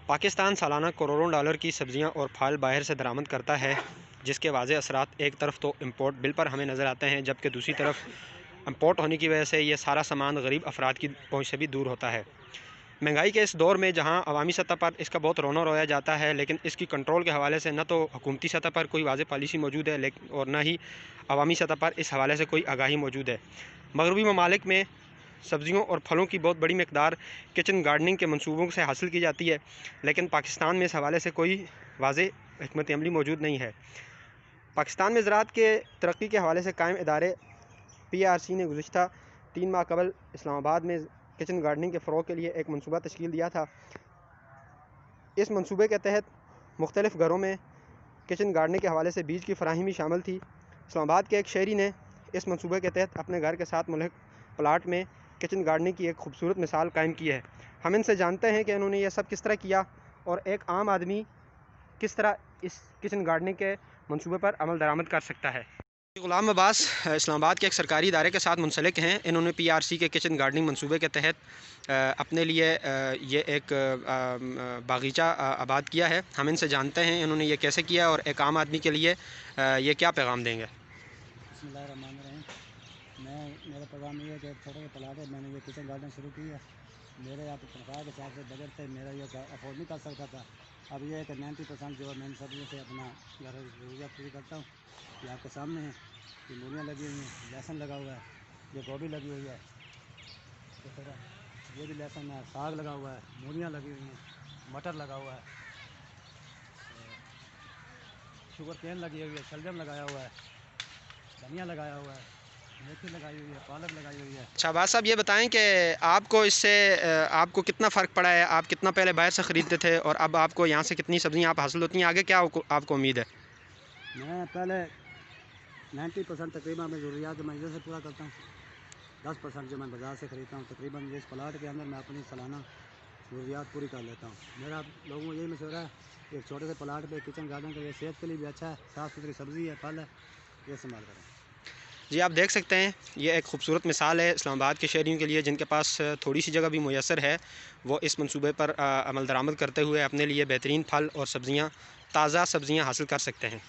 पाकिस्तान सालाना करोड़ों डॉलर की सब्ज़ियाँ और फल बाहर से दरामद करता है, जिसके वाज़ेह असरात एक तरफ तो इम्पोर्ट बिल पर हमें नज़र आते हैं, जबकि दूसरी तरफ इम्पोर्ट होने की वजह से ये सारा सामान गरीब अफराद की पहुँच से भी दूर होता है। महंगाई के इस दौर में जहाँ अवामी सतह पर इसका बहुत रोना रोया जाता है, लेकिन इसकी कंट्रोल के हवाले से न तो हुकूमती सतह पर कोई वाज़ेह पॉलिसी मौजूद है, लेकिन और न ही अवामी सतह पर इस हवाले से कोई आगाही मौजूद है। मगरबी ममालिक में सब्ज़ियों और फलों की बहुत बड़ी मकदार किचन गार्डनिंग के मंसूबों से हासिल की जाती है, लेकिन पाकिस्तान में इस हवाले से कोई वाज़ेह हिकमत अमली मौजूद नहीं है। पाकिस्तान में ज़राअत के तरक्की के हवाले से कायम इदारे PRC ने गुज़िश्ता 3 माह कबल इस्लामाबाद में किचन गार्डनिंग के फ़रोग़ के लिए एक मनसूबा तश्कील दिया था। इस मनसूबे के तहत मुख्तलिफ़ घरों में किचन गार्डनिंग के हवाले से बीज की फ़राहमी शामिल थी। इस्लामाबाद के एक शहरी ने इस मनसूबे के तहत अपने घर के साथ मुल्हक प्लाट में किचन गार्डनिंग की एक खूबसूरत मिसाल कायम की है। हम इनसे जानते हैं कि उन्होंने यह सब किस तरह किया और एक आम आदमी किस तरह इस किचन गार्डनिंग के मनसूबे पर अमल दरामद कर सकता है। ग़ुलाम अब्बास इस्लामाबाद के एक सरकारी इदारे के साथ मुंसलिक हैं। इन्होंने PRC के किचन गार्डनिंग मनसूबे के तहत अपने लिए ये एक बागीचा आबाद किया है। हम इनसे जानते हैं इन्होंने ये कैसे किया और एक आम आदमी के लिए ये क्या पैगाम देंगे। बिस्मिल्लाहिर्रहमानिर्रहीम। मेरा पैगाम ये है कि छोटे से प्लाट है, मैंने ये किचन गार्डन शुरू किया। मेरे यहाँ पे तनख्वाह के हिसाब से बजट थे, मेरा ये अफोर्ड नहीं कर सकता था। अब ये है कि 90% जो है मैं इन सब्जियों से अपना घर ज़रूरियात पूरी करता हूँ। ये आपके सामने है, ये मूलियाँ लगी हुई हैं, लहसुन लगा हुआ है, ये गोभी लगी हुई है, इस तरह ये भी लहसुन है, साग लगा हुआ है, मूलियाँ लगी हुई हैं, मटर लगा हुआ है, शुगर केन लगी हुई है, शलजम लगाया हुआ है, धनिया लगाया हुआ है, मेथी लगाई हुई है, पालक लगाई हुई है। अच्छा अब्बास साहब, ये बताएं कि आपको इससे आपको कितना फ़र्क पड़ा है, आप कितना पहले बाहर से ख़रीदते थे और अब आपको यहाँ से कितनी सब्ज़ियाँ आप हासिल होती हैं, आगे क्या आपको उम्मीद है? मैं पहले 90% तकरीबन मैं ज़रूरियात मैं इधर से पूरा करता हूँ, 10% जो मैं बाज़ार से ख़रीदता हूँ। तकरीबन इस प्लाट के अंदर मैं अपनी सालाना ज़रूरियात पूरी कर लेता हूँ। मेरा लोगों को यही मशवरा है, एक छोटे से प्लाट पे किचन गार्डन के लिए सेहत के लिए भी अच्छा है, साफ़ सुथरी सब्ज़ी है, फल है, ये इस्तेमाल करें। जी, आप देख सकते हैं ये एक खूबसूरत मिसाल है इस्लामाबाद के शहरियों के लिए, जिनके पास थोड़ी सी जगह भी मुयस्सर है। वो इस मंसूबे पर अमल दरामद करते हुए अपने लिए बेहतरीन फल और सब्ज़ियाँ, ताज़ा सब्ज़ियाँ हासिल कर सकते हैं।